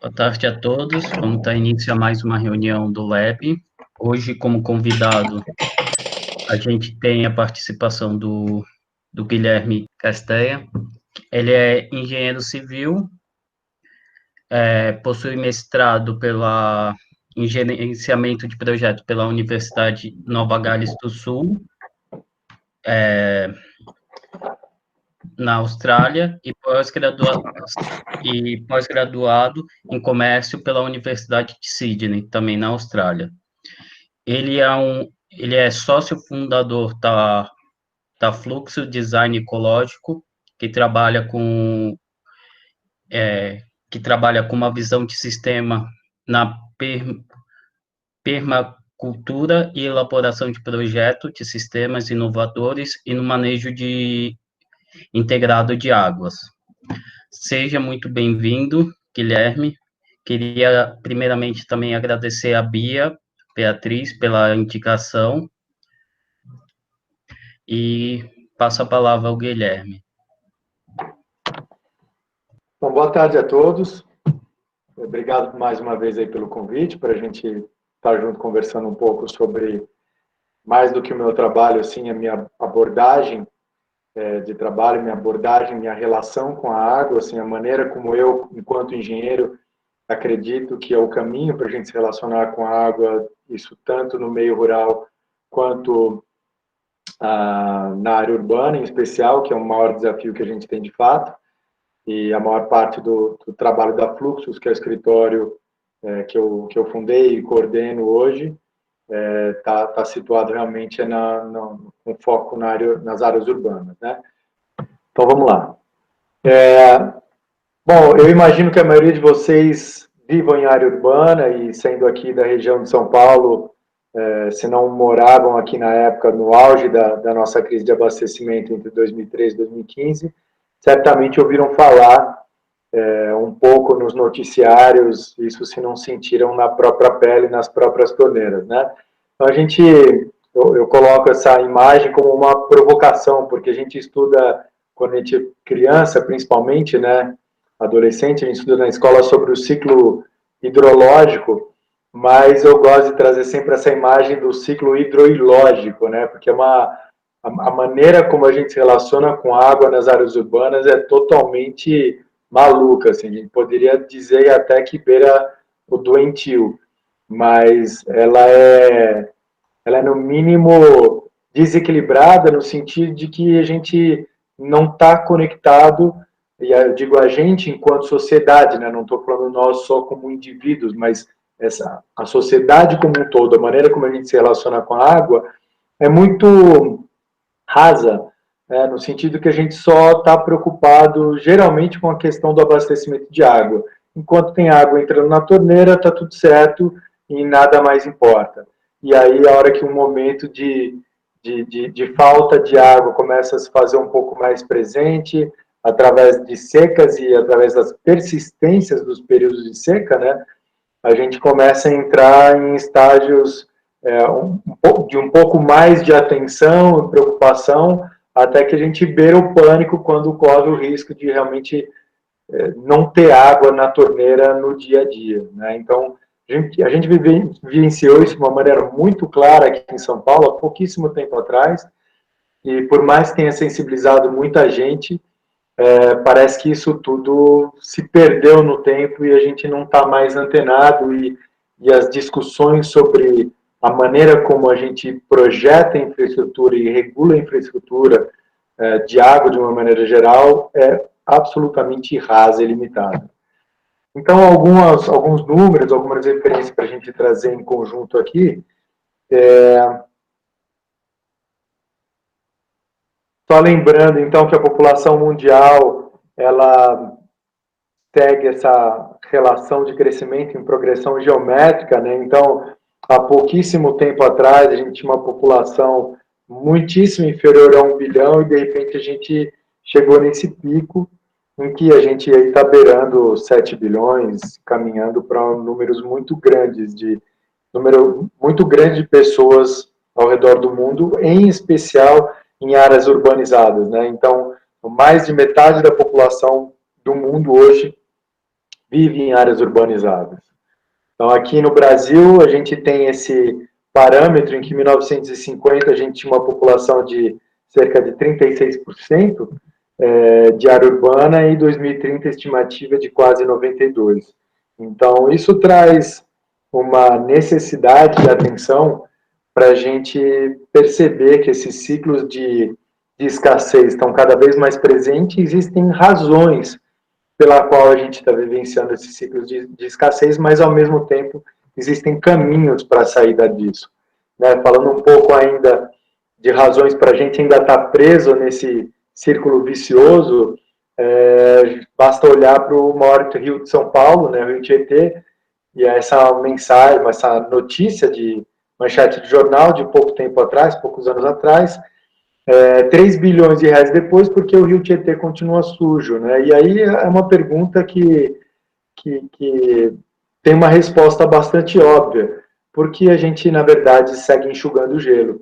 Boa tarde a todos. Vamos dar início a mais uma reunião do Lab. Hoje, como convidado, a gente tem a participação do Guilherme Castanha. Ele é engenheiro civil, possui mestrado em gerenciamento de projeto pela Universidade Nova Gales do Sul, na Austrália, e pós-graduado em comércio pela Universidade de Sydney, também na Austrália. Ele é sócio fundador da Fluxo Design Ecológico, que trabalha com uma visão de sistema na permacultura e elaboração de projetos de sistemas inovadores e no manejo integrado de águas. Seja muito bem-vindo, Guilherme. Queria, primeiramente, também agradecer a Beatriz, pela indicação, e passo a palavra ao Guilherme. Bom, boa tarde a todos. Obrigado mais uma vez aí pelo convite, para a gente estar junto conversando um pouco sobre, mais do que o meu trabalho, assim, a minha abordagem de trabalho, minha relação com a água, assim, a maneira como eu, enquanto engenheiro, acredito que é o caminho para a gente se relacionar com a água, isso tanto no meio rural quanto na área urbana, em especial, que é o maior desafio que a gente tem de fato, e a maior parte do trabalho da Fluxus, que é o escritório que eu fundei e coordeno hoje, está situado realmente com foco nas áreas urbanas, né? Então, vamos lá. Bom, eu imagino que a maioria de vocês vivam em área urbana e, sendo aqui da região de São Paulo, se não moravam aqui na época, no auge da nossa crise de abastecimento entre 2013 e 2015, certamente ouviram falar um pouco nos noticiários, isso se não sentiram na própria pele, nas próprias torneiras, né? Então, eu coloco essa imagem como uma provocação, porque a gente estuda, quando a gente é criança, principalmente, né, adolescente, a gente estuda na escola sobre o ciclo hidrológico, mas eu gosto de trazer sempre essa imagem do ciclo hidroilógico, né, porque a maneira como a gente se relaciona com a água nas áreas urbanas é totalmente maluca, assim, a gente poderia dizer até que beira o doentio, mas ela é no mínimo desequilibrada no sentido de que a gente não está conectado, e eu digo a gente enquanto sociedade, né? Não estou falando nós só como indivíduos, mas a sociedade como um todo, a maneira como a gente se relaciona com a água é muito rasa, né? No sentido que a gente só está preocupado geralmente com a questão do abastecimento de água. Enquanto tem água entrando na torneira, está tudo certo e nada mais importa. E aí, a hora que um momento de falta de água começa a se fazer um pouco mais presente, através de secas e através das persistências dos períodos de seca, né, a gente começa a entrar em estágios de um pouco mais de atenção e preocupação, até que a gente beira o pânico quando corre o risco de realmente não ter água na torneira no dia a dia, né? Então, a gente vivenciou isso de uma maneira muito clara aqui em São Paulo, há pouquíssimo tempo atrás, e por mais que tenha sensibilizado muita gente, parece que isso tudo se perdeu no tempo e a gente não está mais antenado, e as discussões sobre a maneira como a gente projeta a infraestrutura e regula a infraestrutura de água de uma maneira geral é absolutamente rasa e limitada. Então, alguns números, algumas referências para a gente trazer em conjunto aqui. Só lembrando, então, que a população mundial, ela segue essa relação de crescimento em progressão geométrica, né? Então, há pouquíssimo tempo atrás, a gente tinha uma população muitíssimo inferior a 1 bilhão, e, de repente, a gente chegou nesse pico, em que a gente está beirando 7 bilhões, caminhando para número muito grande de pessoas ao redor do mundo, em especial em áreas urbanizadas, né? Então, mais de metade da população do mundo hoje vive em áreas urbanizadas. Então, aqui no Brasil, a gente tem esse parâmetro em que em 1950 a gente tinha uma população de cerca de 36% de área urbana e em 2030 a estimativa de quase 92%. Então, isso traz uma necessidade de atenção para a gente perceber que esses ciclos de escassez estão cada vez mais presentes e existem razões pela qual a gente está vivenciando esses ciclos de escassez, mas ao mesmo tempo existem caminhos para a saída disso. Né? Falando um pouco ainda de razões para a gente ainda estar preso nesse círculo vicioso, basta olhar para o maior rio de São Paulo, né, o Rio Tietê, e essa mensagem, essa notícia de manchete de jornal de pouco tempo atrás, poucos anos atrás, 3 bilhões de reais depois, porque o Rio Tietê continua sujo, né? E aí é uma pergunta que tem uma resposta bastante óbvia, porque a gente, na verdade, segue enxugando o gelo.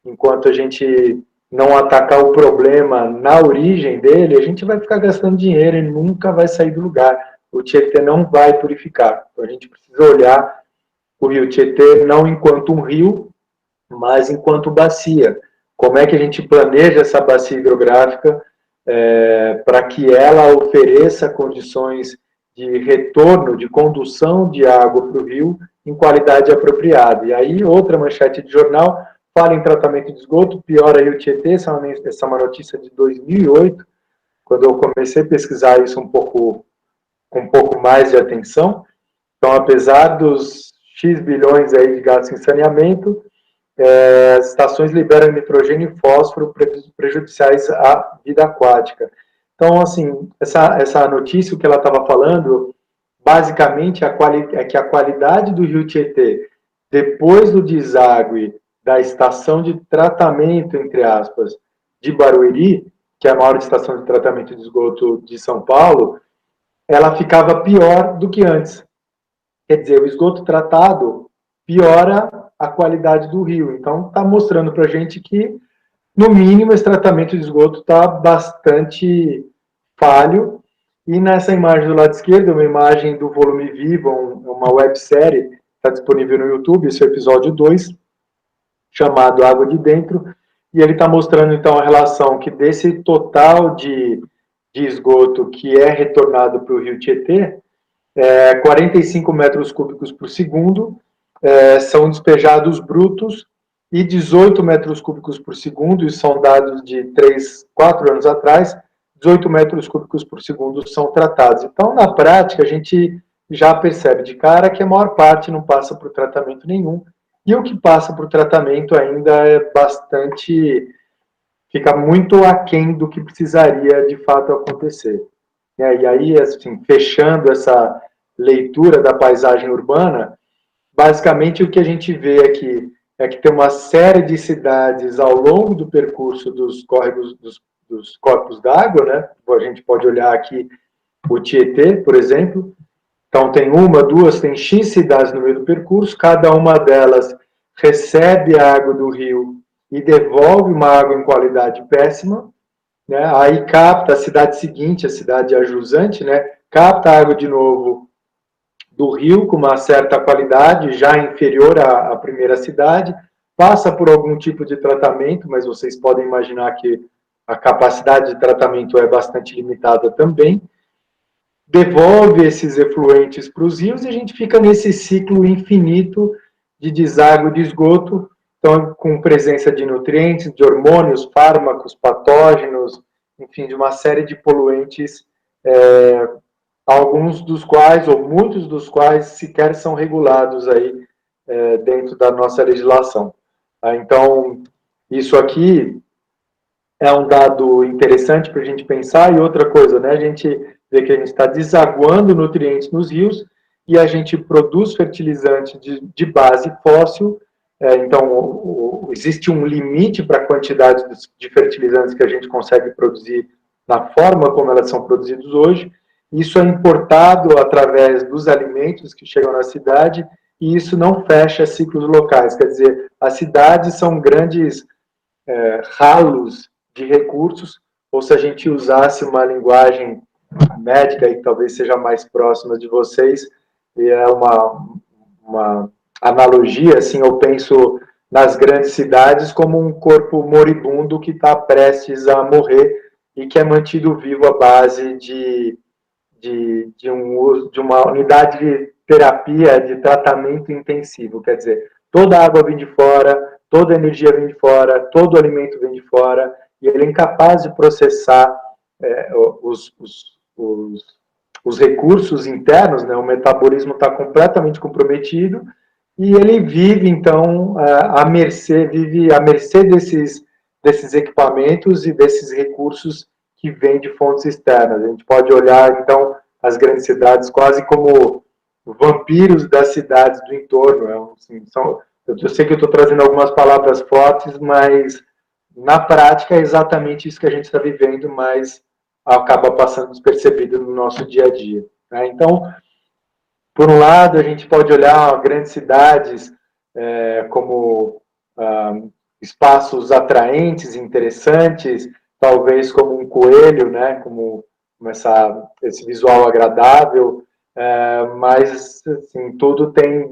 Enquanto a gente não atacar o problema na origem dele, a gente vai ficar gastando dinheiro e nunca vai sair do lugar. O Tietê não vai purificar. Então a gente precisa olhar o Rio Tietê não enquanto um rio, mas enquanto bacia. Como é que a gente planeja essa bacia hidrográfica para que ela ofereça condições de retorno, de condução de água para o rio em qualidade apropriada. E aí, outra manchete de jornal fala em tratamento de esgoto, piora Rio Tietê, essa é uma notícia de 2008, quando eu comecei a pesquisar isso com um pouco mais de atenção. Então, apesar dos X bilhões aí de gastos em saneamento, as estações liberam nitrogênio e fósforo prejudiciais à vida aquática. Então, assim, essa notícia, o que ela estava falando, basicamente, é que a qualidade do Rio Tietê, depois do deságue da estação de tratamento, entre aspas, de Barueri, que é a maior estação de tratamento de esgoto de São Paulo, ela ficava pior do que antes. Quer dizer, o esgoto tratado piora a qualidade do rio. Então, está mostrando para a gente que, no mínimo, esse tratamento de esgoto está bastante falho. E nessa imagem do lado esquerdo, uma imagem do Volume Vivo, uma websérie, está disponível no YouTube, esse é o episódio 2, chamado Água de Dentro, e ele está mostrando, então, a relação que desse total de esgoto que é retornado para o Rio Tietê, 45 metros cúbicos por segundo são despejados brutos e 18 metros cúbicos por segundo, e são dados de 3, 4 anos atrás, 18 metros cúbicos por segundo são tratados. Então, na prática, a gente já percebe de cara que a maior parte não passa por tratamento nenhum, e o que passa por tratamento ainda é bastante, fica muito aquém do que precisaria de fato acontecer. E aí, assim, fechando essa leitura da paisagem urbana, basicamente o que a gente vê aqui é que tem uma série de cidades ao longo do percurso dos córregos, dos corpos d'água, né? A gente pode olhar aqui o Tietê, por exemplo. Então, tem uma, duas, tem X cidades no meio do percurso, cada uma delas recebe a água do rio e devolve uma água em qualidade péssima, né? Aí capta a cidade seguinte, a cidade ajusante, né? Capta a água de novo do rio com uma certa qualidade, já inferior à primeira cidade, passa por algum tipo de tratamento, mas vocês podem imaginar que a capacidade de tratamento é bastante limitada também, devolve esses efluentes para os rios e a gente fica nesse ciclo infinito de deságue de esgoto, então, com presença de nutrientes, de hormônios, fármacos, patógenos, enfim, de uma série de poluentes, alguns dos quais, ou muitos dos quais, sequer são regulados aí dentro da nossa legislação. Então, isso aqui é um dado interessante para a gente pensar. E outra coisa, né, a gente vê que a gente está desaguando nutrientes nos rios e a gente produz fertilizante de base fóssil. Então, existe um limite para a quantidade de fertilizantes que a gente consegue produzir na forma como elas são produzidas hoje. Isso é importado através dos alimentos que chegam na cidade e isso não fecha ciclos locais. Quer dizer, as cidades são grandes ralos de recursos, ou se a gente usasse uma linguagem médica e que talvez seja mais próxima de vocês, e é uma analogia, assim, eu penso nas grandes cidades como um corpo moribundo que está prestes a morrer e que é mantido vivo à base de uma unidade de terapia, de tratamento intensivo. Quer dizer, toda a água vem de fora, toda a energia vem de fora, todo o alimento vem de fora, e ele é incapaz de processar os recursos internos, né? O metabolismo está completamente comprometido, e ele vive, então, vive à mercê desses equipamentos e desses recursos que vêm de fontes externas. A gente pode olhar, então, as grandes cidades quase como vampiros das cidades do entorno. Assim, eu sei que eu estou trazendo algumas palavras fortes, mas na prática é exatamente isso que a gente está vivendo, mas acaba passando despercebido no nosso dia a dia. Né? Então, por um lado, a gente pode olhar grandes cidades como espaços atraentes, interessantes, talvez como um coelho, né? Como esse visual agradável, mas assim, tudo tem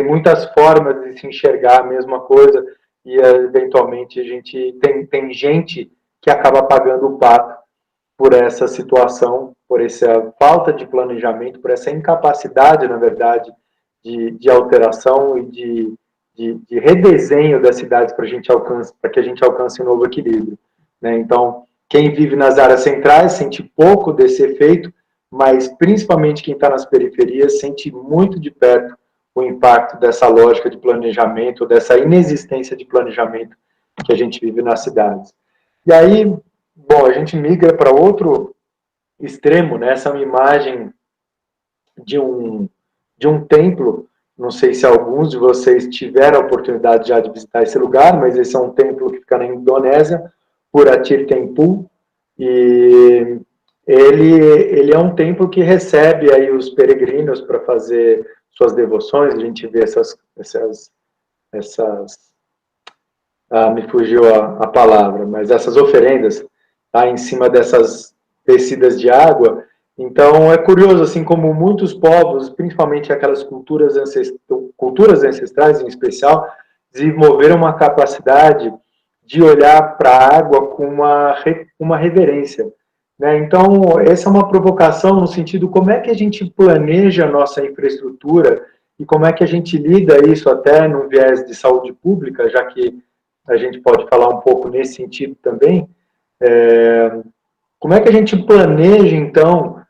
muitas formas de se enxergar a mesma coisa e eventualmente a gente tem gente que acaba pagando o pato por essa situação, por essa falta de planejamento, por essa incapacidade, na verdade, de alteração e de redesenho das cidades para que a gente alcance um novo equilíbrio. Né? Então, quem vive nas áreas centrais sente pouco desse efeito, mas principalmente quem está nas periferias sente muito de perto o impacto dessa lógica de planejamento, dessa inexistência de planejamento que a gente vive nas cidades. E aí, bom, a gente migra para outro extremo, né? Essa é uma imagem de um templo. Não sei se alguns de vocês tiveram a oportunidade já de visitar esse lugar, mas esse é um templo que fica na Indonésia, Puratir Temple, e ele é um templo que recebe aí os peregrinos para fazer suas devoções. A gente vê me fugiu a palavra, mas essas oferendas tá, em cima dessas descidas de água. Então, é curioso, assim, como muitos povos, principalmente aquelas culturas ancestrais em especial, desenvolveram uma capacidade de olhar para a água com uma reverência. Né? Então, essa é uma provocação no sentido como é que a gente planeja a nossa infraestrutura e como é que a gente lida isso até no viés de saúde pública, já que a gente pode falar um pouco nesse sentido também. Como é que a gente planeja, então,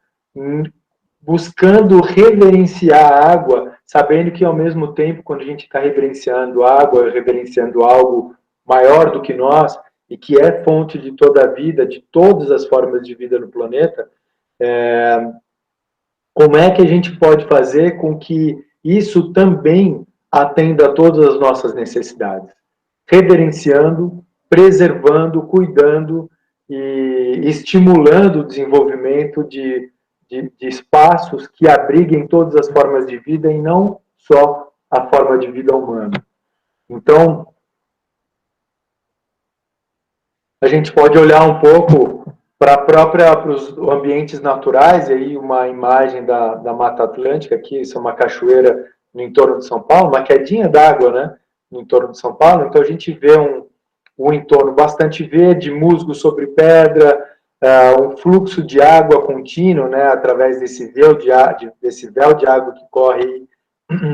buscando reverenciar a água, sabendo que, ao mesmo tempo, quando a gente está reverenciando água, reverenciando algo maior do que nós, e que é fonte de toda a vida, de todas as formas de vida no planeta, como é que a gente pode fazer com que isso também atenda a todas as nossas necessidades? Reverenciando, preservando, cuidando e estimulando o desenvolvimento de espaços que abriguem todas as formas de vida e não só a forma de vida humana. Então, a gente pode olhar um pouco para os ambientes naturais, e aí uma imagem da Mata Atlântica, aqui, isso é uma cachoeira no entorno de São Paulo, uma quedinha d'água, né, no entorno de São Paulo. Então a gente vê um entorno bastante verde, musgo sobre pedra, um fluxo de água contínuo, né, através desse véu de água que corre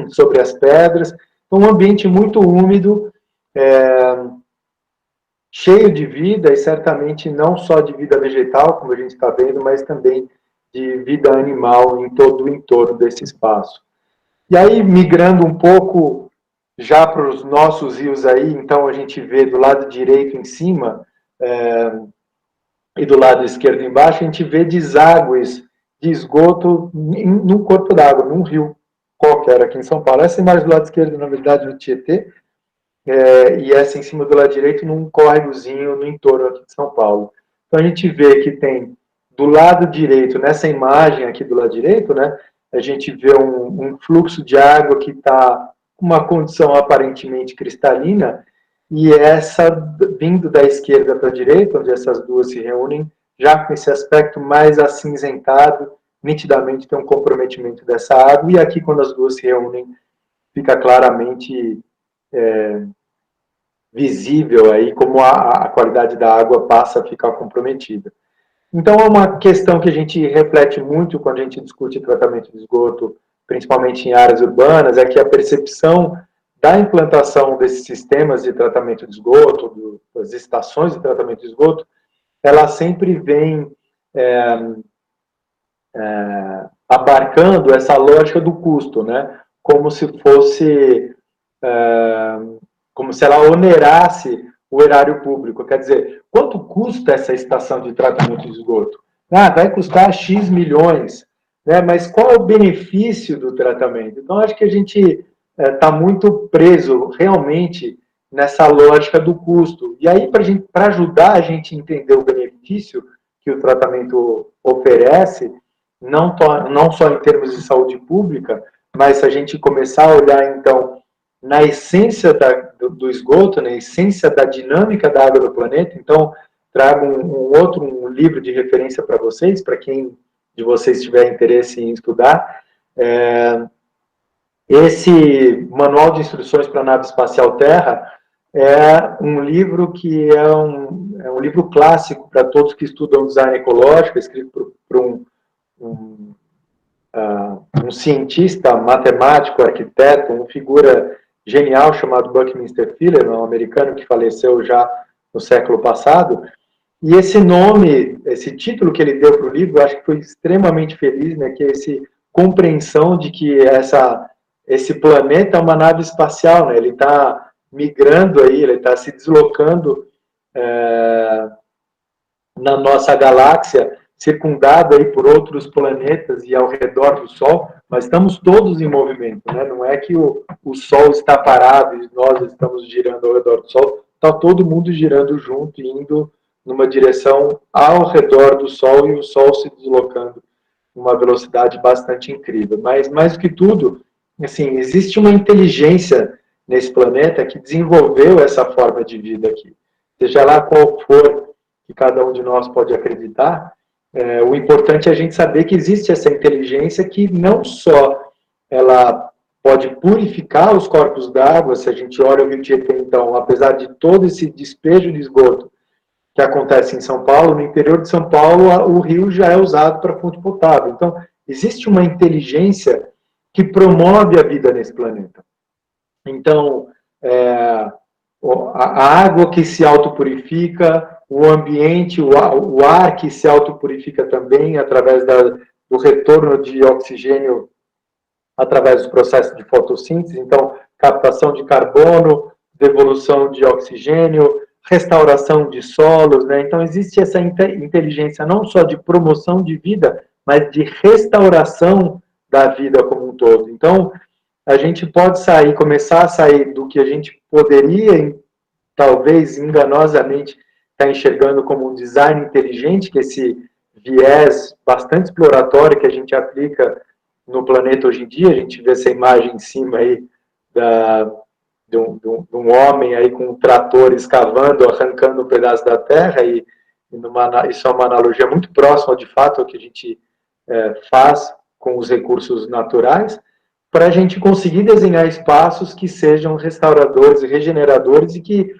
sobre as pedras. Então, um ambiente muito úmido, cheio de vida, e certamente não só de vida vegetal, como a gente está vendo, mas também de vida animal em todo o entorno desse espaço. E aí, migrando um pouco já para os nossos rios aí, então a gente vê do lado direito em cima e do lado esquerdo embaixo, a gente vê desagües de esgoto num corpo d'água, num rio qualquer aqui em São Paulo. Essa imagem do lado esquerdo, na verdade, no Tietê, e essa em cima do lado direito num córregozinho no entorno aqui de São Paulo. Então a gente vê que tem do lado direito, nessa imagem aqui do lado direito, né, a gente vê um fluxo de água que está com uma condição aparentemente cristalina, e essa, vindo da esquerda para a direita, onde essas duas se reúnem, já com esse aspecto mais acinzentado, nitidamente tem um comprometimento dessa água, e aqui quando as duas se reúnem, fica claramente visível aí como a qualidade da água passa a ficar comprometida. Então, é uma questão que a gente reflete muito quando a gente discute tratamento de esgoto, principalmente em áreas urbanas, é que a percepção da implantação desses sistemas de tratamento de esgoto, das estações de tratamento de esgoto, ela sempre vem abarcando essa lógica do custo, né? Como se fosse, como se ela onerasse o erário público. Quer dizer, quanto custa essa estação de tratamento de esgoto? Ah, vai custar X milhões, né? Mas qual é o benefício do tratamento? Então, acho que a gente está muito preso realmente nessa lógica do custo. E aí, para ajudar a gente a entender o benefício que o tratamento oferece, não só em termos de saúde pública, mas se a gente começar a olhar, então, na essência do esgoto, na essência da dinâmica da água do planeta. Então, trago um livro de referência para vocês, para quem de vocês tiver interesse em estudar. Esse Manual de Instruções para a Nave Espacial Terra é um livro que é um livro clássico para todos que estudam design ecológico, escrito por um cientista, matemático, arquiteto, uma figura genial chamado Buckminster Fuller, um americano que faleceu já no século passado. E esse nome, esse título que ele deu para o livro, eu acho que foi extremamente feliz, né? Que é essa compreensão de que esse planeta é uma nave espacial, né? Ele está migrando aí, ele está se deslocando na nossa galáxia, circundado aí por outros planetas e ao redor do Sol, mas estamos todos em movimento, né? Não é que o Sol está parado e nós estamos girando ao redor do Sol, está todo mundo girando junto, indo numa direção ao redor do Sol e o Sol se deslocando numa velocidade bastante incrível. Mas, mais do que tudo, assim, existe uma inteligência nesse planeta que desenvolveu essa forma de vida aqui. Seja lá qual for que cada um de nós pode acreditar, o importante é a gente saber que existe essa inteligência que não só ela pode purificar os corpos d'água, se a gente olha o Rio Tietê, então, apesar de todo esse despejo de esgoto que acontece em São Paulo, no interior de São Paulo, o rio já é usado para fonte potável. Então, existe uma inteligência que promove a vida nesse planeta. Então, a água que se autopurifica, o ambiente, o ar que se autopurifica também através do retorno de oxigênio através dos processos de fotossíntese, então, captação de carbono, devolução de oxigênio, restauração de solos, né? Então, existe essa inteligência não só de promoção de vida, mas de restauração da vida como um todo. Então, a gente pode começar a sair do que a gente poderia, talvez enganosamente, estar enxergando como um design inteligente, que é esse viés bastante exploratório que a gente aplica no planeta hoje em dia. A gente vê essa imagem em cima aí de um homem aí com um trator escavando, arrancando um pedaço da terra, e isso é uma analogia muito próxima, de fato, ao que a gente faz com os recursos naturais, para a gente conseguir desenhar espaços que sejam restauradores e regeneradores e que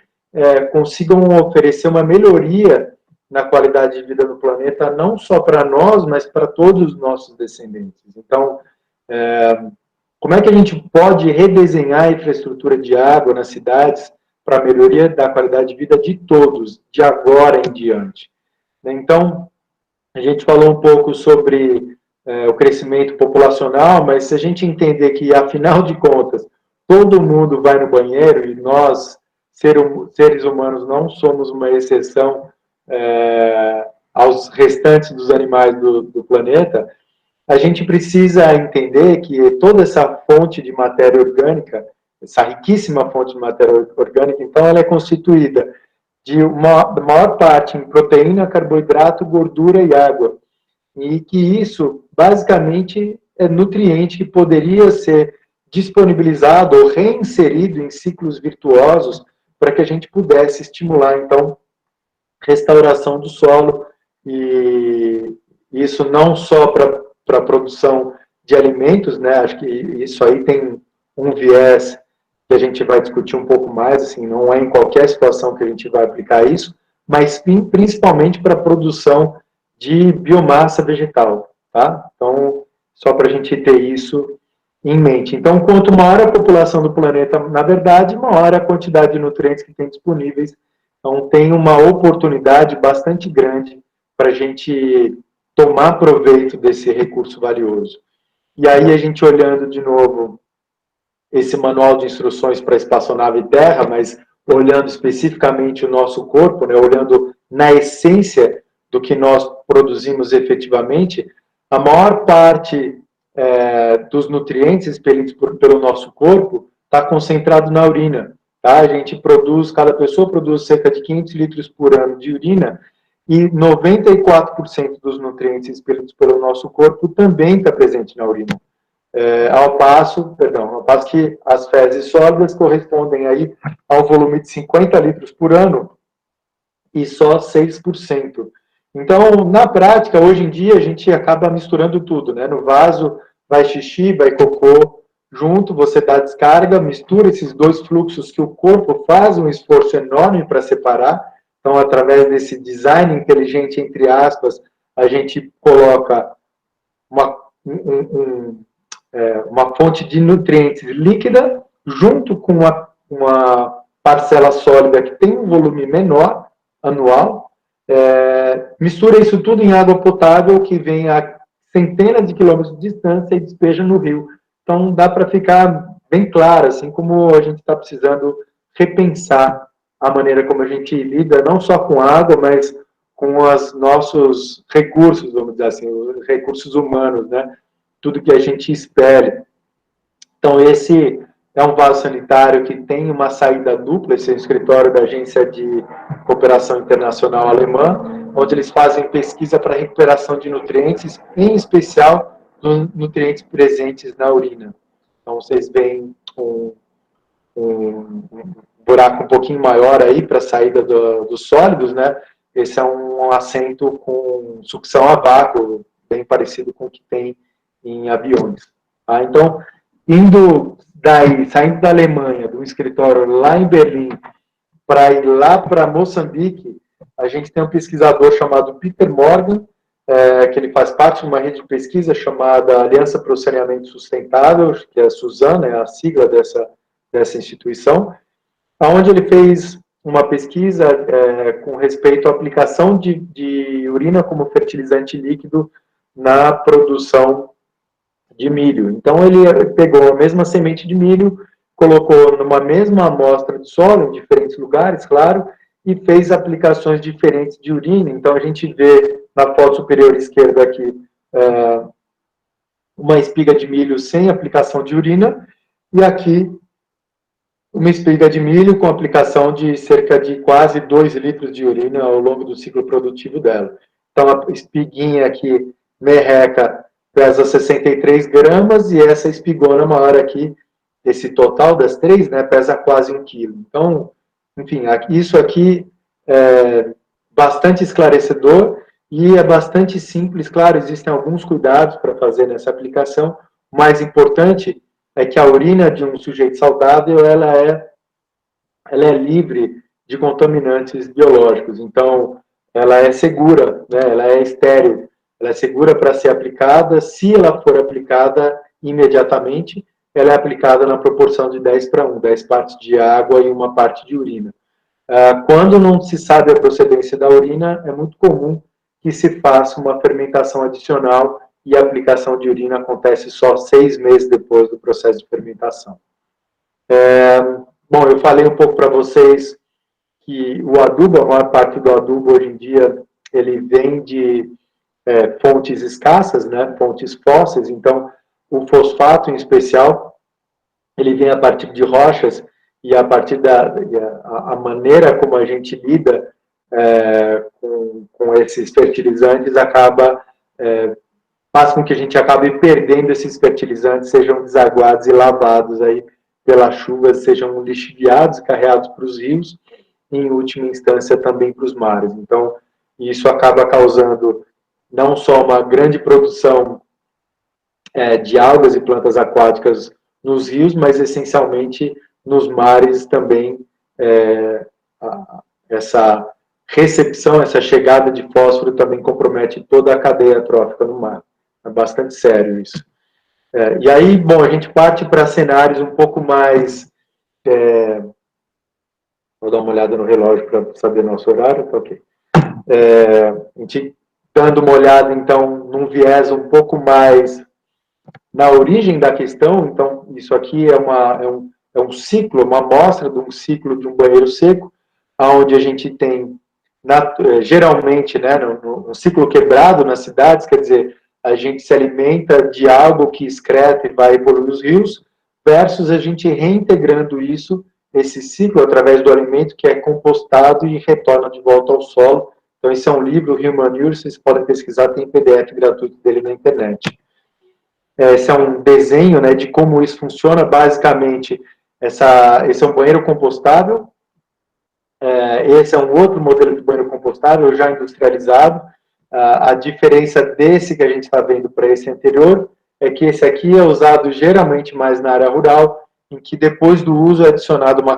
consigam oferecer uma melhoria na qualidade de vida do planeta, não só para nós, mas para todos os nossos descendentes. Então, como é que a gente pode redesenhar a infraestrutura de água nas cidades para a melhoria da qualidade de vida de todos, de agora em diante? Então, a gente falou um pouco sobre o crescimento populacional, mas se a gente entender que, afinal de contas, todo mundo vai no banheiro e nós, seres humanos, não somos uma exceção aos restantes dos animais do planeta, a gente precisa entender que toda essa fonte de matéria orgânica, essa riquíssima fonte de matéria orgânica, então, ela é constituída de uma maior parte em proteína, carboidrato, gordura e água. E que isso, basicamente, é nutriente que poderia ser disponibilizado ou reinserido em ciclos virtuosos para que a gente pudesse estimular, então, restauração do solo, e isso não só para a produção de alimentos, né? Acho que isso aí tem um viés que a gente vai discutir um pouco mais, assim, não é em qualquer situação que a gente vai aplicar isso, mas principalmente para a produção de biomassa vegetal, tá? Então, só para a gente ter isso em mente. Então, quanto maior a população do planeta, na verdade, maior a quantidade de nutrientes que tem disponíveis. Então, tem uma oportunidade bastante grande para a gente tomar proveito desse recurso valioso. E aí, a gente olhando de novo esse manual de instruções para espaçonave Terra, mas olhando especificamente o nosso corpo, né, olhando na essência do que nós produzimos efetivamente, a maior parte dos nutrientes expelidos pelo nosso corpo está concentrado na urina. Tá? A gente produz, cada pessoa produz cerca de 500 litros por ano de urina e 94% dos nutrientes expelidos pelo nosso corpo também está presente na urina. Ao passo que as fezes sólidas correspondem aí ao volume de 50 litros por ano e só 6%. Então, na prática, hoje em dia, a gente acaba misturando tudo, né? No vaso vai xixi, vai cocô junto, você dá descarga, mistura esses dois fluxos que o corpo faz um esforço enorme para separar. Então, através desse design inteligente, entre aspas, a gente coloca uma fonte de nutrientes líquida junto com uma parcela sólida que tem um volume menor anual, mistura isso tudo em água potável que vem a centenas de quilômetros de distância e despeja no rio. Então dá para ficar bem claro, assim como a gente está precisando repensar a maneira como a gente lida não só com água, mas com os nossos recursos, vamos dizer assim, os recursos humanos, né? Tudo que a gente espere. Então, esse é um vaso sanitário que tem uma saída dupla, esse é o escritório da Agência de Cooperação Internacional Alemã, onde eles fazem pesquisa para recuperação de nutrientes, em especial dos nutrientes presentes na urina. Então, vocês veem um buraco um pouquinho maior aí para a saída dos sólidos, né? Esse é um assento com sucção a vácuo, bem parecido com o que tem em aviões. Tá? Então, saindo da Alemanha, do escritório lá em Berlim, para ir lá para Moçambique, a gente tem um pesquisador chamado Peter Morgan, que ele faz parte de uma rede de pesquisa chamada Aliança para o Saneamento Sustentável, que é a SUSAN, é a sigla dessa instituição, onde ele fez uma pesquisa com respeito à aplicação de urina como fertilizante líquido na produção de milho. Então, ele pegou a mesma semente de milho, colocou numa mesma amostra de solo, em diferentes lugares, claro, e fez aplicações diferentes de urina. Então, a gente vê na foto superior esquerda aqui uma espiga de milho sem aplicação de urina, e aqui uma espiga de milho com aplicação de cerca de quase 2 litros de urina ao longo do ciclo produtivo dela. Então, a espiguinha aqui, merreca, pesa 63 gramas, e essa espigona maior aqui, esse total das três, né, pesa quase 1 quilo. Então, enfim, isso aqui é bastante esclarecedor e é bastante simples. Claro, existem alguns cuidados para fazer nessa aplicação. O mais importante é que a urina de um sujeito saudável, ela é livre de contaminantes biológicos. Então, ela é segura, né? Ela é estéril. Ela é segura para ser aplicada. Se ela for aplicada imediatamente, ela é aplicada na proporção de 10:1, 10 partes de água e 1 parte de urina. Quando não se sabe a procedência da urina, é muito comum que se faça uma fermentação adicional e a aplicação de urina acontece só 6 meses depois do processo de fermentação. Bom, eu falei um pouco para vocês que o adubo, a maior parte do adubo hoje em dia, ele vem de fontes escassas, né, fontes fósseis. Então, o fosfato em especial, ele vem a partir de rochas, e a partir a maneira como a gente lida com esses fertilizantes faz com que a gente acabe perdendo esses fertilizantes, sejam desaguados e lavados aí pelas chuvas, sejam lixiviados e carreados para os rios, e em última instância também para os mares. Então, e isso acaba causando não só uma grande produção de algas e plantas aquáticas nos rios, mas essencialmente nos mares também, essa recepção, essa chegada de fósforo também compromete toda a cadeia trófica no mar. É bastante sério isso. E aí, bom, a gente parte para cenários um pouco mais... vou dar uma olhada no relógio para saber nosso horário, tá ok. A gente dando uma olhada, então, num viés um pouco mais na origem da questão. Então, isso aqui é um ciclo, uma amostra de um ciclo de um banheiro seco, onde a gente tem, geralmente, né, no ciclo quebrado nas cidades, quer dizer, a gente se alimenta de algo que excreta e vai poluir os rios, versus a gente reintegrando isso, esse ciclo, através do alimento que é compostado e retorna de volta ao solo. Então, esse é um livro, Rio Manure, vocês podem pesquisar, tem PDF gratuito dele na internet. Esse é um desenho, né, de como isso funciona. Basicamente, esse é um banheiro compostável. Esse é um outro modelo de banheiro compostável, já industrializado. A diferença desse que a gente está vendo para esse anterior é que esse aqui é usado geralmente mais na área rural, em que depois do uso é adicionado uma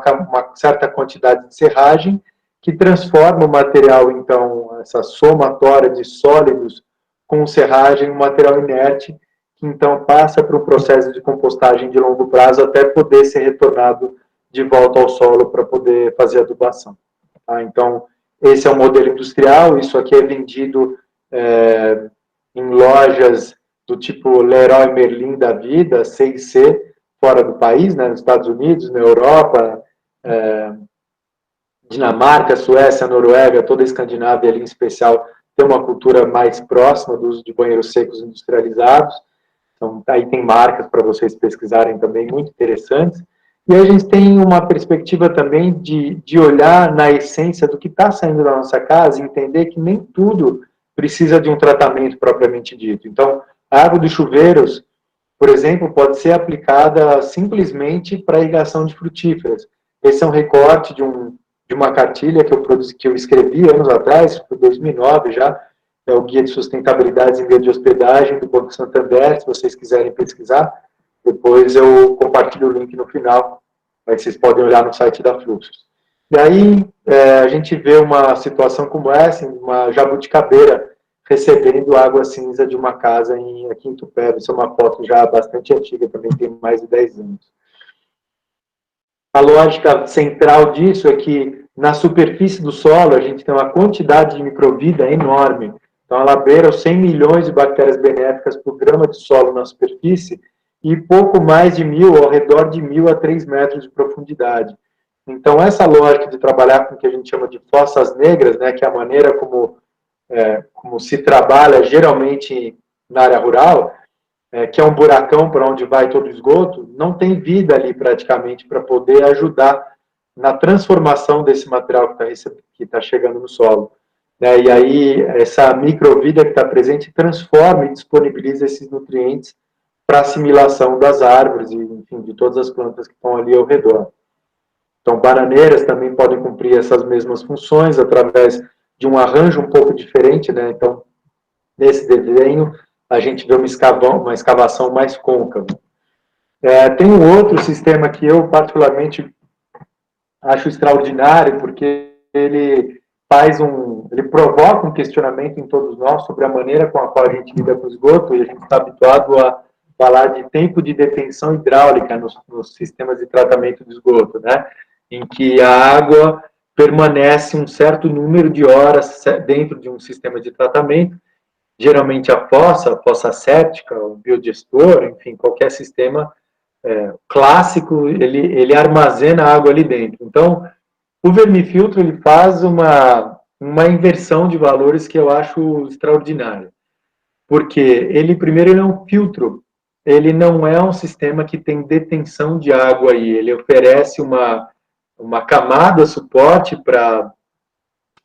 certa quantidade de serragem, que transforma o material, então, essa somatória de sólidos com serragem, um material inerte, que então passa para o processo de compostagem de longo prazo até poder ser retornado de volta ao solo para poder fazer adubação. Tá? Então, esse é um modelo industrial, isso aqui é vendido em lojas do tipo Leroy Merlin da vida, C&C, fora do país, né, nos Estados Unidos, na Europa, Dinamarca, Suécia, Noruega, toda a Escandinávia ali em especial, tem uma cultura mais próxima do uso de banheiros secos industrializados. Então, aí tem marcas para vocês pesquisarem também, muito interessantes. E a gente tem uma perspectiva também de olhar na essência do que está saindo da nossa casa e entender que nem tudo precisa de um tratamento propriamente dito. Então, a água dos chuveiros, por exemplo, pode ser aplicada simplesmente para irrigação de frutíferas. Esse é um recorte de uma cartilha que eu escrevi anos atrás, foi 2009 já, é o Guia de Sustentabilidade em Via de Hospedagem do Banco Santander, se vocês quiserem pesquisar. Depois eu compartilho o link no final, aí vocês podem olhar no site da Fluxus. E aí a gente vê uma situação como essa, uma jabuticabeira recebendo água cinza de uma casa aqui em Tupéva. Isso é uma foto já bastante antiga, também tem mais de 10 anos. A lógica central disso é que na superfície do solo a gente tem uma quantidade de microvida enorme. Então, ela beira os 100 milhões de bactérias benéficas por grama de solo na superfície e pouco mais de 1.000, ao redor de 1.000 a 3 metros de profundidade. Então, essa lógica de trabalhar com o que a gente chama de fossas negras, né, que é a maneira como se trabalha geralmente na área rural, que é um buracão para onde vai todo o esgoto, não tem vida ali praticamente para poder ajudar na transformação desse material que está chegando no solo. E aí, essa microvida que está presente transforma e disponibiliza esses nutrientes para assimilação das árvores e, enfim, de todas as plantas que estão ali ao redor. Então, bananeiras também podem cumprir essas mesmas funções através de um arranjo um pouco diferente, né? Então, nesse desenho, a gente vê uma escavação mais côncava. Tem um outro sistema que eu particularmente acho extraordinário, porque ele provoca um questionamento em todos nós sobre a maneira com a qual a gente lida com o esgoto, e a gente está habituado a falar de tempo de detenção hidráulica nos sistemas de tratamento de esgoto, né? Em que a água permanece um certo número de horas dentro de um sistema de tratamento, geralmente a fossa séptica, o biodigestor, enfim, qualquer sistema clássico, ele armazena água ali dentro. Então, o vermifiltro ele faz uma inversão de valores que eu acho extraordinária. Porque primeiro, ele é um filtro, ele não é um sistema que tem detenção de água aí, ele oferece uma camada suporte para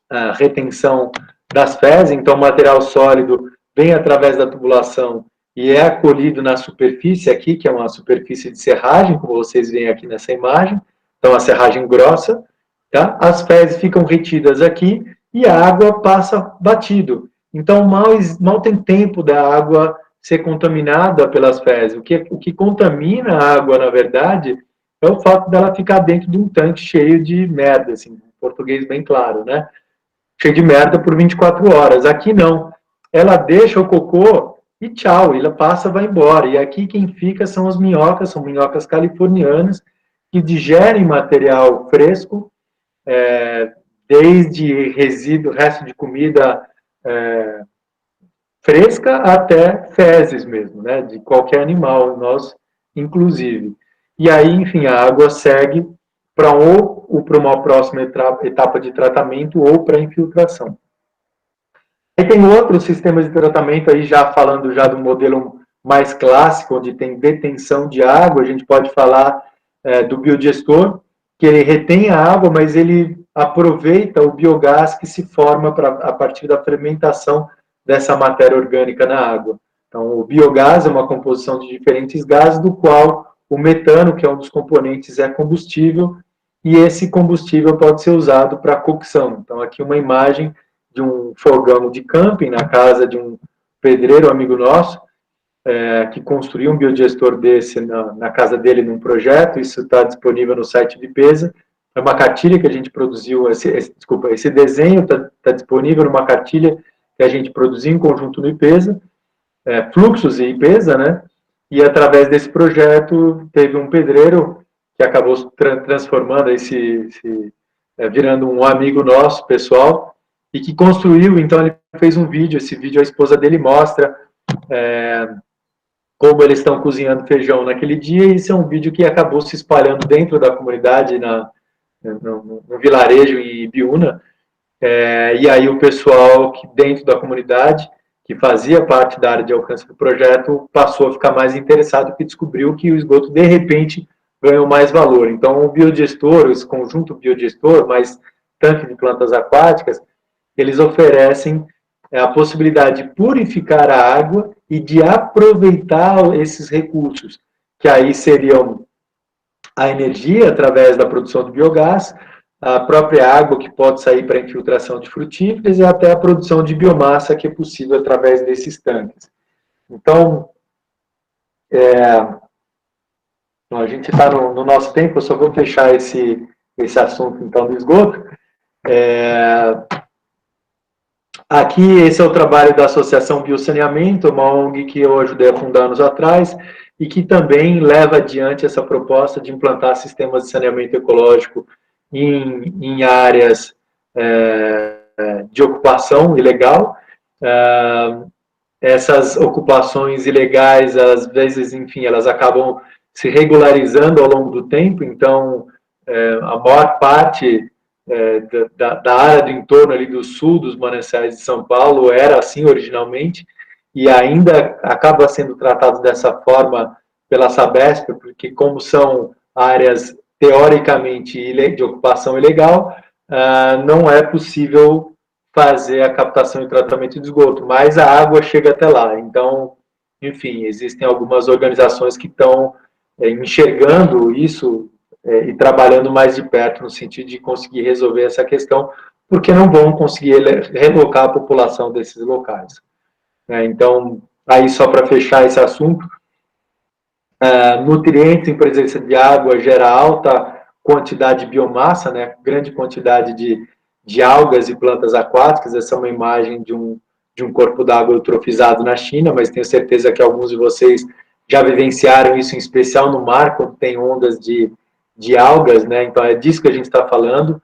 a retenção das fezes, então o material sólido vem através da tubulação e é acolhido na superfície aqui, que é uma superfície de serragem, como vocês veem aqui nessa imagem, então a serragem grossa, tá? As fezes ficam retidas aqui e a água passa batido. Então, mal tem tempo da água ser contaminada pelas fezes. O que contamina a água, na verdade, é o fato dela ficar dentro de um tanque cheio de merda, assim, em português bem claro, né? Cheio de merda por 24 horas. Aqui não. Ela deixa o cocô e tchau, ela passa, vai embora. E aqui quem fica são as minhocas, são minhocas californianas, que digerem material fresco, desde resíduo, resto de comida fresca até fezes mesmo, né, de qualquer animal, nós inclusive. E aí, enfim, a água segue para para uma próxima etapa de tratamento ou para infiltração. Aí tem outros sistemas de tratamento aí já falando já do modelo mais clássico, onde tem detenção de água, a gente pode falar do biodigestor, que ele retém a água, mas ele aproveita o biogás que se forma a partir da fermentação dessa matéria orgânica na água. Então, o biogás é uma composição de diferentes gases, do qual o metano, que é um dos componentes, é combustível, e esse combustível pode ser usado para cocção. Então, aqui uma imagem de um fogão de camping na casa de um pedreiro amigo nosso, que construiu um biodigestor desse na casa dele num projeto. Isso está disponível no site do IPESA. É uma cartilha que a gente produziu, esse desenho está disponível numa cartilha que a gente produziu em conjunto no IPESA, Fluxos e IPESA, né? E através desse projeto teve um pedreiro que acabou transformando virando um amigo nosso, pessoal, e que construiu. Então ele fez um vídeo, esse vídeo a esposa dele mostra como eles estão cozinhando feijão naquele dia, e isso é um vídeo que acabou se espalhando dentro da comunidade, no vilarejo em Ibiúna, e aí o pessoal que dentro da comunidade, que fazia parte da área de alcance do projeto, passou a ficar mais interessado, porque descobriu que o esgoto, de repente, ganhou mais valor. Então, o biodigestor, esse conjunto biodigestor, mais tanque de plantas aquáticas, eles oferecem a possibilidade de purificar a água e de aproveitar esses recursos, que aí seriam a energia através da produção de biogás, a própria água que pode sair para infiltração de frutíferas e até a produção de biomassa que é possível através desses tanques. Então, a gente está no nosso tempo, eu só vou fechar esse assunto então do esgoto. Aqui, esse é o trabalho da Associação Biosaneamento, uma ONG que eu ajudei a fundar anos atrás, e que também leva adiante essa proposta de implantar sistemas de saneamento ecológico em áreas de ocupação ilegal. Essas ocupações ilegais, às vezes, enfim, elas acabam se regularizando ao longo do tempo, então, a maior parte da área do entorno ali do sul dos mananciais de São Paulo era assim originalmente, e ainda acaba sendo tratado dessa forma pela Sabesp, porque como são áreas teoricamente de ocupação ilegal, não é possível fazer a captação e tratamento de esgoto, mas a água chega até lá. Então, enfim, existem algumas organizações que estão enxergando isso e trabalhando mais de perto no sentido de conseguir resolver essa questão, porque não vão conseguir relocar a população desses locais. Então, aí só para fechar esse assunto, nutrientes em presença de água gera alta quantidade de biomassa, né? Grande quantidade de algas e plantas aquáticas. Essa é uma imagem de um corpo d'água eutrofizado na China, mas tenho certeza que alguns de vocês já vivenciaram isso, em especial no mar, quando tem ondas de algas, né? Então, é disso que a gente está falando,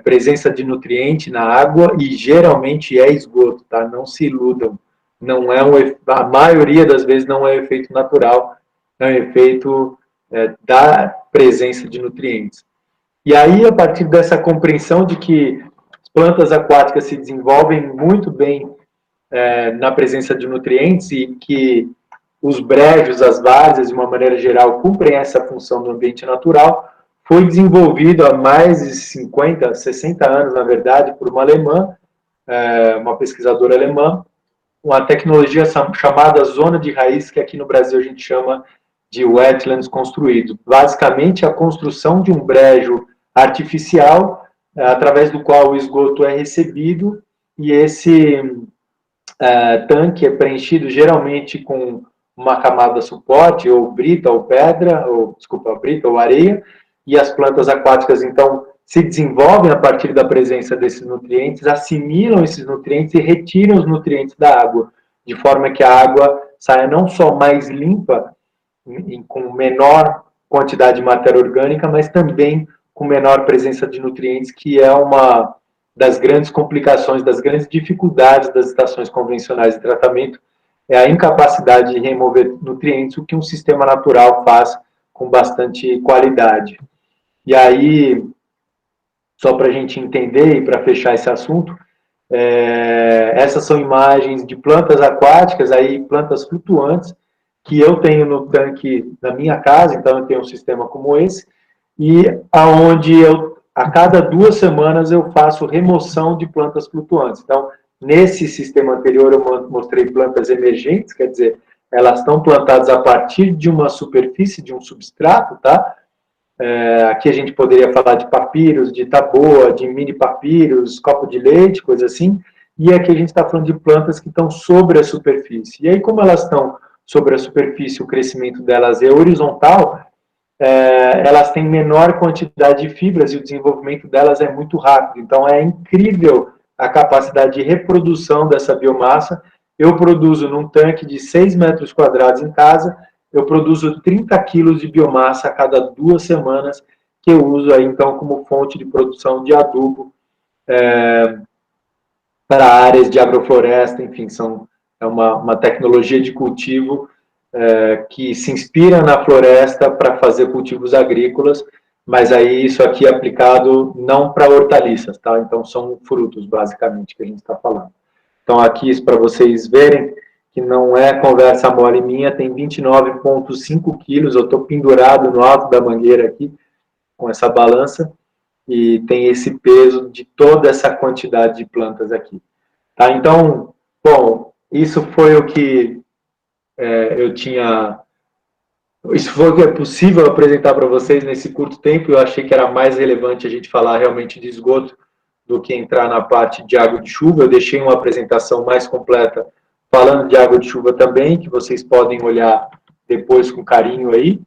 presença de nutriente na água, e geralmente é esgoto, tá? Não se iludam. Não é a maioria das vezes não é um efeito natural, é um efeito da presença de nutrientes. E aí, a partir dessa compreensão de que as plantas aquáticas se desenvolvem muito bem na presença de nutrientes, e que os brejos, as várzeas, de uma maneira geral, cumprem essa função no ambiente natural, foi desenvolvido há mais de 50, 60 anos, na verdade, por uma alemã, uma pesquisadora alemã, uma tecnologia chamada zona de raiz, que aqui no Brasil a gente chama de wetlands construído. Basicamente, a construção de um brejo artificial através do qual o esgoto é recebido, e esse tanque é preenchido geralmente com uma camada suporte, ou brita, ou pedra, ou, desculpa, brita ou areia, e as plantas aquáticas, então, se desenvolvem a partir da presença desses nutrientes, assimilam esses nutrientes e retiram os nutrientes da água, de forma que a água saia não só mais limpa, com menor quantidade de matéria orgânica, mas também com menor presença de nutrientes, que é uma das grandes complicações, das grandes dificuldades das estações convencionais de tratamento, é a incapacidade de remover nutrientes, o que um sistema natural faz com bastante qualidade. E aí, só para a gente entender e para fechar esse assunto, essas são imagens de plantas aquáticas, aí plantas flutuantes, que eu tenho no tanque da minha casa, então eu tenho um sistema como esse, e aonde eu, a cada 2 semanas, eu faço remoção de plantas flutuantes. Então, nesse sistema anterior, eu mostrei plantas emergentes, quer dizer, elas estão plantadas a partir de uma superfície, de um substrato, tá? Aqui a gente poderia falar de papiros, de taboa, de mini papiros, copo de leite, coisa assim. E aqui a gente está falando de plantas que estão sobre a superfície. E aí, como elas estão sobre a superfície, o crescimento delas é horizontal, elas têm menor quantidade de fibras e o desenvolvimento delas é muito rápido. Então, é incrível a capacidade de reprodução dessa biomassa. Eu produzo num tanque de 6 metros quadrados em casa, eu produzo 30 quilos de biomassa a cada 2 semanas, que eu uso aí, então, como fonte de produção de adubo para áreas de agrofloresta, enfim, é uma tecnologia de cultivo que se inspira na floresta para fazer cultivos agrícolas, mas aí isso aqui é aplicado não para hortaliças, tá? Então são frutos, basicamente, que a gente está falando. Então aqui, para vocês verem que não é conversa mole minha, tem 29,5 quilos, eu estou pendurado no alto da mangueira aqui, com essa balança, e tem esse peso de toda essa quantidade de plantas aqui. Tá? Então, bom, isso foi o que eu tinha. Isso foi o que é possível apresentar para vocês nesse curto tempo. Eu achei que era mais relevante a gente falar realmente de esgoto do que entrar na parte de água de chuva. Eu deixei uma apresentação mais completa falando de água de chuva também, que vocês podem olhar depois com carinho aí.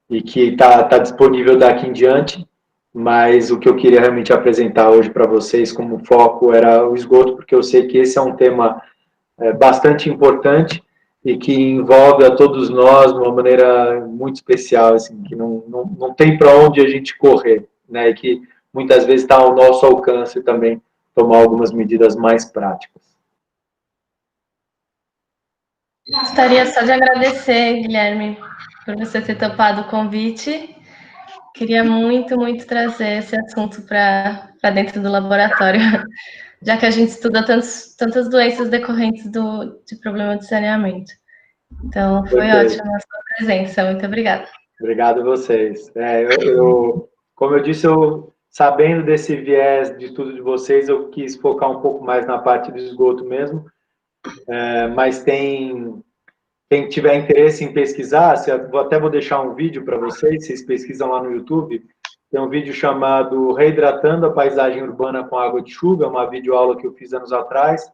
E que está disponível daqui em diante. Mas o que eu queria realmente apresentar hoje para vocês como foco era o esgoto, porque eu sei que esse é um tema bastante importante e que envolve a todos nós de uma maneira muito especial, assim, que não tem para onde a gente correr, né? E que muitas vezes está ao nosso alcance também tomar algumas medidas mais práticas. Gostaria só de agradecer, Guilherme, por você ter topado o convite. Queria muito, muito trazer esse assunto para dentro do laboratório, já que a gente estuda tantas doenças decorrentes de problema de saneamento. Então, foi ótima a sua presença. Muito obrigada. Obrigado a vocês. Como eu disse, sabendo desse viés de estudo de vocês, eu quis focar um pouco mais na parte do esgoto mesmo, mas quem tiver interesse em pesquisar, até vou deixar um vídeo para vocês pesquisam lá no YouTube, tem um vídeo chamado Reidratando a Paisagem Urbana com Água de Chuva, é uma videoaula que eu fiz anos atrás,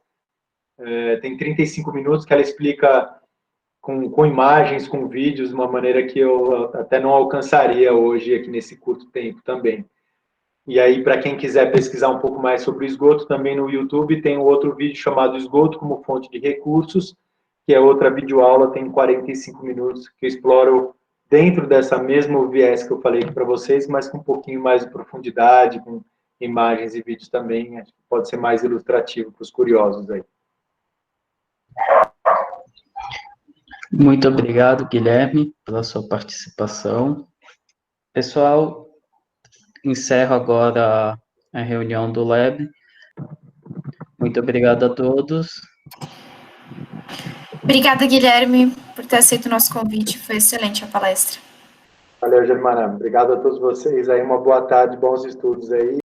tem 35 minutos que ela explica com imagens, com vídeos, de uma maneira que eu até não alcançaria hoje aqui nesse curto tempo também. E aí, para quem quiser pesquisar um pouco mais sobre o esgoto, também no YouTube tem um outro vídeo chamado Esgoto como Fonte de Recursos, que é outra videoaula, tem 45 minutos, que eu exploro dentro dessa mesma viés que eu falei aqui para vocês, mas com um pouquinho mais de profundidade, com imagens e vídeos também, acho que pode ser mais ilustrativo para os curiosos aí. Muito obrigado, Guilherme, pela sua participação. Pessoal, encerro agora a reunião do Lab. Muito obrigado a todos. Obrigada, Guilherme, por ter aceito o nosso convite. Foi excelente a palestra. Valeu, Germana. Obrigado a todos vocês aí. Uma boa tarde, bons estudos aí.